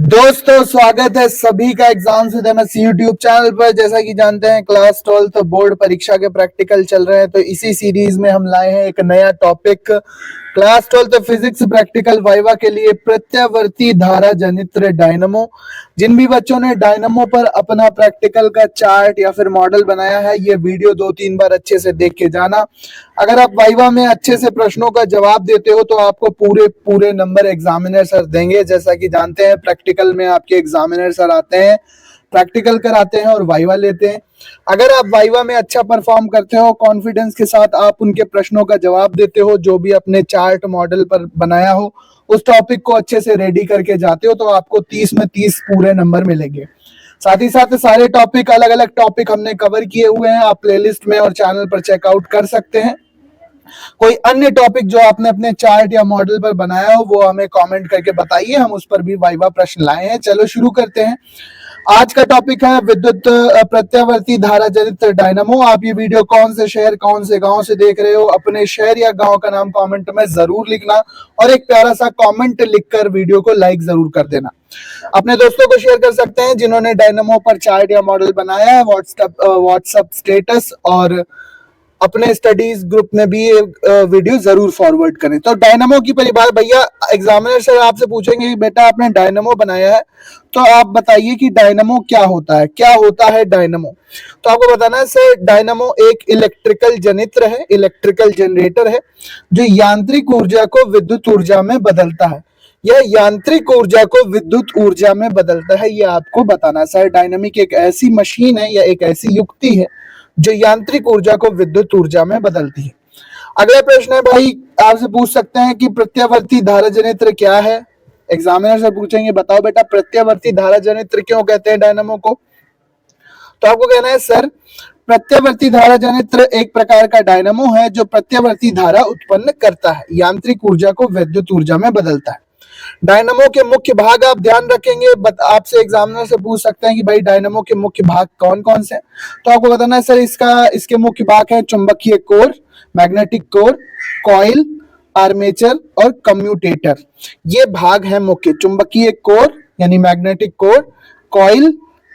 दोस्तों स्वागत है सभी का exam with MS YouTube channel पर। जैसा कि जानते हैं क्लास 12 बोर्ड परीक्षा के प्रैक्टिकल चल रहे हैं, तो इसी सीरीज में हम लाए हैं एक नया topic class 12 physics practical viva के लिए प्रत्यावर्ती धारा जनित्र डायनमो। जिन भी बच्चों ने डायनमो पर अपना प्रैक्टिकल का चार्ट या फिर मॉडल बनाया है, ये वीडियो 2-3 बार अच्छे से देख के जाना। अगर आप वाइवा में अच्छे से प्रश्नों का जवाब देते हो तो आपको पूरे नंबर एग्जामिनर सर देंगे। जैसा कि जानते हैं प्रैक्टिकल में आपके एग्जामिनर सर आते हैं, प्रैक्टिकल कराते हैं और वाइवा लेते हैं। अगर आप वाइवा में अच्छा परफॉर्म करते हो, कॉन्फिडेंस के साथ आप उनके प्रश्नों का जवाब देते हो, जो भी अपने चार्ट मॉडल पर बनाया हो उस टॉपिक को अच्छे से रेडी करके जाते हो, तो आपको 30 में 30 पूरे नंबर मिलेंगे। साथ ही साथ सारे टॉपिक, अलग अलग टॉपिक हमने कवर किए हुए हैं, आप प्लेलिस्ट में और चैनल पर चेकआउट कर सकते हैं। कोई अन्य टॉपिक जो आपने अपने चार्ट या मॉडल पर बनाया हो वो हमें कमेंट करके बताइए, हम उस पर भी वाइवा प्रश्न लाए हैं। चलो शुरू करते हैं। आज का टॉपिक है विद्युत प्रत्यावर्ती धारा जनित डायनामो। आप ये वीडियो कौन से शहर कौन से गांव से देख रहे हो, अपने शहर या गांव का नाम कमेंट में जरूर लिखना और एक प्यारा सा कमेंट लिखकर वीडियो को लाइक जरूर कर देना। अपने दोस्तों को शेयर कर सकते हैं जिन्होंने डायनामो पर चार्ट या मॉडल बनाया है। व्हाट्सएप स्टेटस और अपने स्टडीज ग्रुप में भी वीडियो जरूर फॉरवर्ड करें। तो डायनामो की परिभाषा, भैया एग्जामिनर सर आपसे पूछेंगे कि बेटा आपने डायनामो बनाया है तो आप बताइए कि डायनामो क्या होता है, क्या होता है डायनामो। तो आपको बताना है सर, डायनामो एक इलेक्ट्रिकल जनित्र है, इलेक्ट्रिकल जनरेटर है जो यांत्रिक ऊर्जा को विद्युत ऊर्जा में बदलता है। यह यांत्रिक ऊर्जा को विद्युत ऊर्जा में बदलता है, ये आपको बताना है सर। डायनामिक एक ऐसी मशीन है या एक ऐसी युक्ति है जो यांत्रिक ऊर्जा को विद्युत ऊर्जा में बदलती है। अगला प्रश्न है भाई, आपसे पूछ सकते हैं कि प्रत्यावर्ती धारा जनित्र क्या है। एग्जामिनर से पूछेंगे बताओ बेटा प्रत्यावर्ती धारा जनित्र क्यों कहते हैं डायनामो को। तो आपको कहना है सर, प्रत्यावर्ती धारा जनित्र एक प्रकार का डायनामो है जो प्रत्यावर्ती धारा उत्पन्न करता है, यांत्रिक ऊर्जा को विद्युत ऊर्जा में बदलता है। डायनामो के मुख्य भाग आप ध्यान रखेंगे, आपसे एग्जामिनर से पूछ सकते हैं कि भाई डायनामो के मुख्य भाग कौन कौन से हैं। तो आपको बताना है सर, इसके मुख्य भाग है चुंबकीय core, magnetic core, coil, armature और कम्यूटेटर। ये भाग है मुख्य, चुंबकीय कोर यानी मैग्नेटिक कोर, कॉइल,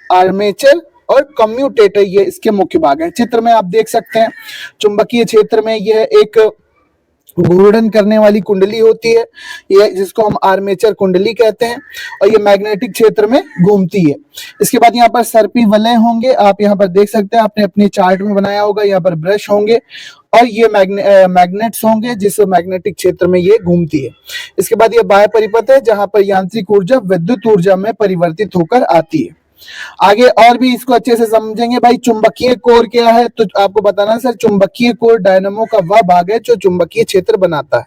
आर्मेचर और कम्यूटेटर, ये इसके मुख्य भाग हैं। चित्र में आप देख सकते हैं चुंबकीय क्षेत्र में यह एक घूर्णन करने वाली कुंडली होती है, ये जिसको हम आर्मेचर कुंडली कहते हैं, और ये मैग्नेटिक क्षेत्र में घूमती है। इसके बाद यहाँ पर सर्पी वलय होंगे, आप यहाँ पर देख सकते हैं, आपने अपने चार्ट में बनाया होगा। यहाँ पर ब्रश होंगे और ये मैग्नेट्स होंगे जिस मैग्नेटिक क्षेत्र में ये घूमती है। इसके बाद ये बाह्य परिपथ है जहां पर यांत्रिक ऊर्जा विद्युत ऊर्जा में परिवर्तित होकर आती है। आगे और भी इसको अच्छे से समझेंगे। भाई चुंबकीय कोर क्या है, तो आपको बताना सर, चुंबकीय कोर डायनामो का वह भाग है जो चुंबकीय क्षेत्र बनाता है।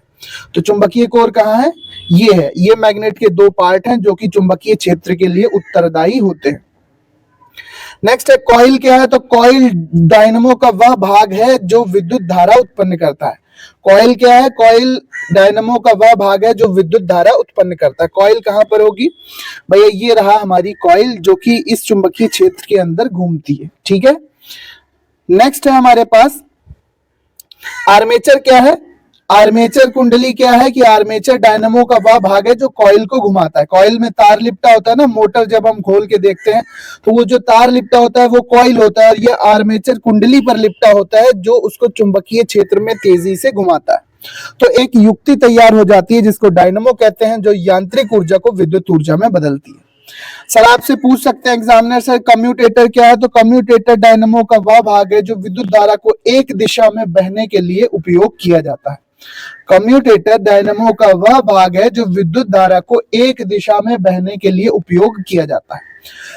तो चुंबकीय कोर कहाँ है, ये है। ये मैग्नेट के दो पार्ट हैं जो कि चुंबकीय क्षेत्र के लिए उत्तरदायी होते हैं। नेक्स्ट है कॉइल क्या है, तो कॉइल डायनामो का वह भाग है जो विद्युत धारा उत्पन्न करता है। कॉइल क्या है, कॉइल डायनामो का वह भाग है जो विद्युत धारा उत्पन्न करता है। कॉइल कहां पर होगी भैया, ये रहा हमारी कॉइल जो कि इस चुंबकीय क्षेत्र के अंदर घूमती है। ठीक है, नेक्स्ट है हमारे पास आर्मेचर क्या है। आर्मेचर कुंडली क्या है कि आर्मेचर डायनामो का वह भाग है जो कॉइल को घुमाता है। कॉइल में तार लिपटा होता है ना, मोटर जब हम खोल के देखते हैं तो वो जो तार लिपटा होता है वो कॉइल होता है, और ये आर्मेचर कुंडली पर लिपटा होता है जो उसको चुंबकीय क्षेत्र में तेजी से घुमाता है। तो एक युक्ति तैयार हो जाती है जिसको डायनामो कहते हैं, जो यांत्रिक ऊर्जा को विद्युत ऊर्जा में बदलती है। सर आपसे पूछ सकते हैं एग्जामिनर सर, कम्यूटेटर क्या है, तो कम्यूटेटर डायनामो का वह भाग है जो विद्युत धारा को एक दिशा में बहने के लिए उपयोग किया जाता है। कम्यूटेटर डायनामो का वह भाग है जो विद्युत धारा को एक दिशा में बहने के लिए उपयोग किया जाता है।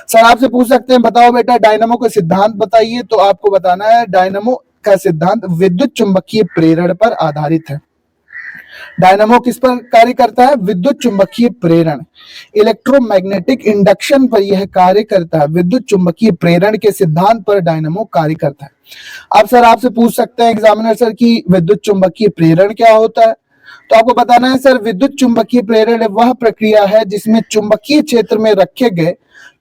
सर आपसे पूछ सकते हैं बताओ बेटा डायनामो का सिद्धांत बताइए, तो आपको बताना है डायनामो का सिद्धांत विद्युत चुंबकीय प्रेरण पर आधारित है। डायनामो किस पर कार्य करता है, विद्युत चुंबकीय प्रेरण, इलेक्ट्रोमैग्नेटिक इंडक्शन पर यह कार्य करता है। विद्युत चुंबकीय प्रेरण के सिद्धांत पर डायनामो कार्य करता है। अब सर आपसे पूछ सकते हैं एग्जामिनर सर कि विद्युत चुंबकीय प्रेरण क्या होता है, तो आपको बताना है सर, विद्युत चुंबकीय प्रेरण वह प्रक्रिया है जिसमें चुंबकीय क्षेत्र में रखे गए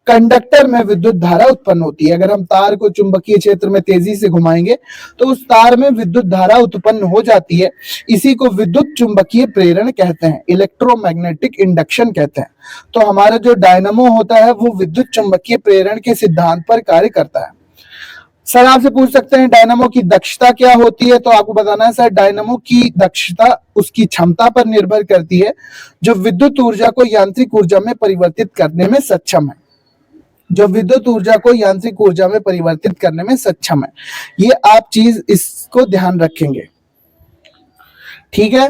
कंडक्टर में विद्युत धारा उत्पन्न होती है। अगर हम तार को चुंबकीय क्षेत्र में तेजी से घुमाएंगे तो उस तार में विद्युत धारा उत्पन्न हो जाती है। इसी को विद्युत चुंबकीय प्रेरण कहते हैं, इलेक्ट्रोमैग्नेटिक इंडक्शन कहते हैं। तो हमारा जो डायनामो होता है वो विद्युत चुंबकीय प्रेरण के सिद्धांत पर कार्य करता है। सर आपसे पूछ सकते हैं डायनामो की दक्षता क्या होती है, तो आपको बताना है सर डायनामो की दक्षता उसकी क्षमता पर निर्भर करती है जो विद्युत ऊर्जा को यांत्रिक ऊर्जा में परिवर्तित करने में सक्षम है। जो विद्युत ऊर्जा को यांत्रिक ऊर्जा में परिवर्तित करने में सक्षम है, ये आप चीज इसको ध्यान रखेंगे। ठीक है,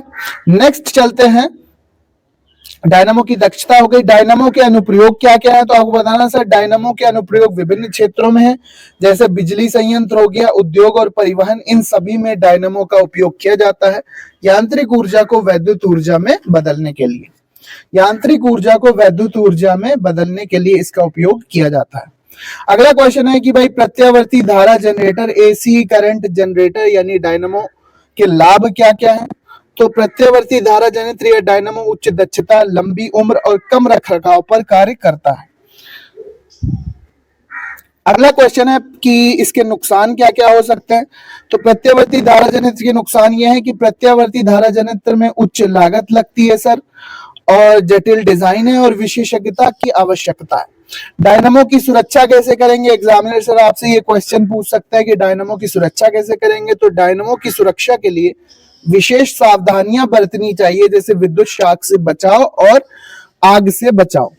नेक्स्ट चलते हैं। डायनामो की दक्षता हो गई। डायनामो के अनुप्रयोग क्या क्या है, तो आपको बताना सर डायनामो के अनुप्रयोग विभिन्न क्षेत्रों में है, जैसे बिजली संयंत्र हो गया, उद्योग और परिवहन, इन सभी में डायनामो का उपयोग किया जाता है यांत्रिक ऊर्जा को वैद्युत ऊर्जा में बदलने के लिए। यांत्रिक ऊर्जा को वैद्युत ऊर्जा में बदलने के लिए इसका उपयोग किया जाता है। अगला क्वेश्चन है कि भाई प्रत्यावर्ती धारा जनरेटर, एसी करंट जनरेटर यानी डायनामो के लाभ क्या क्या है, तो प्रत्यावर्ती धारा जनरेटर या डायनामो उच्च दक्षता, लंबी उम्र और कम रखरखाव पर कार्य करता है। अगला क्वेश्चन है कि इसके नुकसान क्या क्या हो सकते हैं, तो प्रत्यावर्ती धारा जनरेटर के नुकसान यह है कि प्रत्यावर्ती धारा जनरेटर में उच्च लागत लगती है सर, और जटिल डिजाइन है और विशेषज्ञता की आवश्यकता है। डायनामो की सुरक्षा कैसे करेंगे, एग्जामिनर सर आपसे ये क्वेश्चन पूछ सकता है कि डायनामो की सुरक्षा कैसे करेंगे, तो डायनामो की सुरक्षा के लिए विशेष सावधानियां बरतनी चाहिए, जैसे विद्युत शॉक से बचाव और आग से बचाव।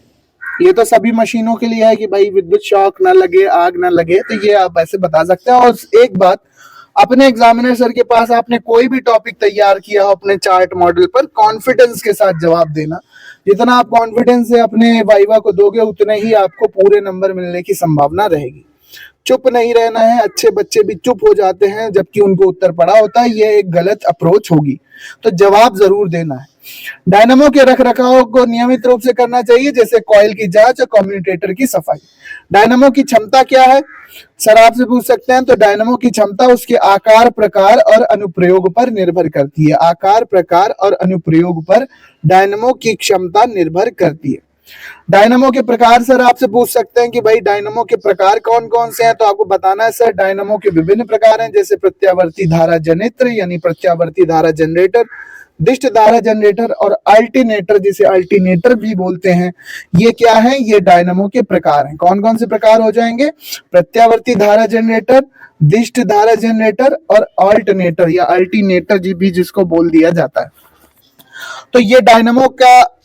ये तो सभी मशीनों के लिए है कि भाई विद्युत शॉक ना लगे, आग ना लगे, तो ये आप ऐसे बता सकते हैं। और एक बात, अपने एग्जामिनर सर के पास आपने कोई भी टॉपिक तैयार किया हो अपने चार्ट मॉडल पर, कॉन्फिडेंस के साथ जवाब देना। जितना आप कॉन्फिडेंस से अपने वाइवा को दोगे उतने ही आपको पूरे नंबर मिलने की संभावना रहेगी। चुप नहीं रहना है, अच्छे बच्चे भी चुप हो जाते हैं जबकि उनको उत्तर पड़ा होता है, ये एक गलत अप्रोच होगी, तो जवाब जरूर देना है। डायनामो के रखरखाव को नियमित रूप से करना चाहिए, जैसे कॉइल की जांच और कम्युटेटर की सफाई। डायनामो की क्षमता क्या है, सर आपसे पूछ सकते हैं, तो डायनामो की क्षमता उसके आकार, प्रकार और अनुप्रयोग पर निर्भर करती है। आकार, प्रकार और अनुप्रयोग पर डायनामो की क्षमता निर्भर करती है। डायनामो के प्रकार सर आपसे पूछ सकते हैं कि भाई डायनामो के प्रकार कौन कौन से हैं, तो आपको बताना है सर डायनामो के विभिन्न प्रकार हैं, जैसे प्रत्यावर्ती धारा जनित्र यानी प्रत्यावर्ती धारा जनरेटर, दिष्ट धारा जनरेटर और अल्टरनेटर, जिसे अल्टरनेटर भी बोलते हैं। ये क्या है, ये डायनामो के प्रकार हैं। कौन कौन से प्रकार हो जाएंगे, प्रत्यावर्ती धारा जनरेटर, दिष्ट धारा जनरेटर और अल्टरनेटर या अल्टरनेटर भी जिसको बोल दिया जाता है। तो ये डायनामो का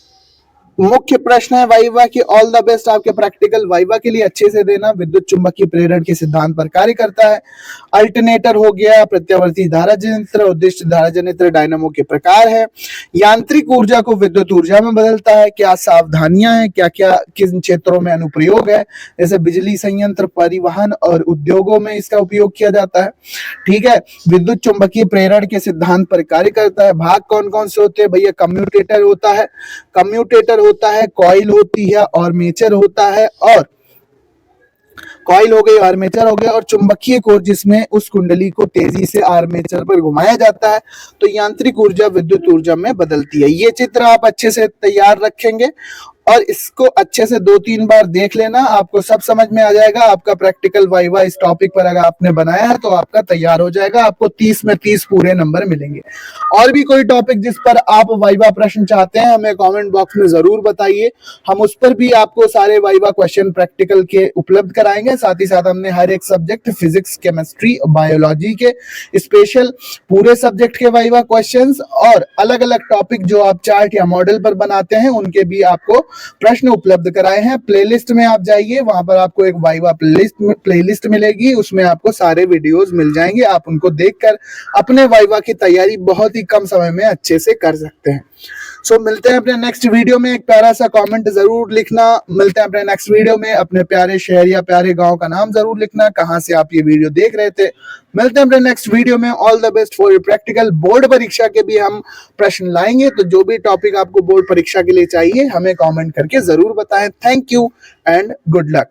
मुख्य प्रश्न है वाइवा की। ऑल द बेस्ट आपके प्रैक्टिकल वाइवा के लिए, अच्छे से देना। विद्युत चुंबकीय प्रेरण के सिद्धांत पर कार्य करता है। अल्टरनेटर हो गया, प्रत्यावर्ती धारा जनरेटर, उद्दिष्ट धारा जनरेटर डायनामो के प्रकार है। यांत्रिक ऊर्जा को विद्युत ऊर्जा में बदलता है। क्या सावधानियां हैं, क्या क्या किन क्षेत्रों में अनुप्रयोग है, जैसे बिजली संयंत्र, परिवहन और उद्योगों में इसका उपयोग किया जाता है। ठीक है, विद्युत चुंबकीय प्रेरण के सिद्धांत पर कार्य करता है। भाग कौन कौन से होते हैं भैया, कम्यूटेटर होता है, कम्यूटेटर होता है, कॉइल होती है, आर्मेचर होता है, और कॉइल हो गई, आर्मेचर हो गया, और चुंबकीय कोर जिसमें उस कुंडली को तेजी से आर्मेचर पर घुमाया जाता है। तो यांत्रिक ऊर्जा विद्युत ऊर्जा में बदलती है। ये चित्र आप अच्छे से तैयार रखेंगे और इसको अच्छे से 2-3 बार देख लेना, आपको सब समझ में आ जाएगा। आपका प्रैक्टिकल वाइवा इस टॉपिक पर अगर आपने बनाया है तो आपका तैयार हो जाएगा, आपको 30 में 30 पूरे नंबर मिलेंगे। और भी कोई टॉपिक जिस पर आप वाइवा प्रश्न चाहते हैं हमें कमेंट बॉक्स में जरूर बताइए, हम उस पर भी आपको सारे वाइवा क्वेश्चन प्रैक्टिकल के उपलब्ध कराएंगे। साथ ही साथ हमने हर एक सब्जेक्ट फिजिक्स, केमिस्ट्री, बायोलॉजी के स्पेशल पूरे सब्जेक्ट के वाइवा क्वेश्चंस और अलग अलग टॉपिक जो आप चार्ट या मॉडल पर बनाते हैं उनके भी आपको प्रश्न उपलब्ध कराए हैं। प्लेलिस्ट में आप जाइए, वहां पर आपको एक वाइवा प्लेलिस्ट मिलेगी, उसमें आपको सारे वीडियोस मिल जाएंगे। आप उनको देखकर अपने वाइवा की तैयारी बहुत ही कम समय में अच्छे से कर सकते हैं। सो मिलते हैं अपने नेक्स्ट वीडियो में। एक प्यारा सा कमेंट जरूर लिखना। मिलते हैं अपने नेक्स्ट वीडियो में। अपने प्यारे शहर या प्यारे गांव का नाम जरूर लिखना, कहां से आप ये वीडियो देख रहे थे। मिलते हैं अपने नेक्स्ट वीडियो में। All the best for your practical. Board परीक्षा के भी हम प्रश्न लाएंगे, तो जो भी टॉपिक आपको बोर्ड परीक्षा के लिए चाहिए हमें कमेंट करके जरूर बताएं। Thank you and good luck.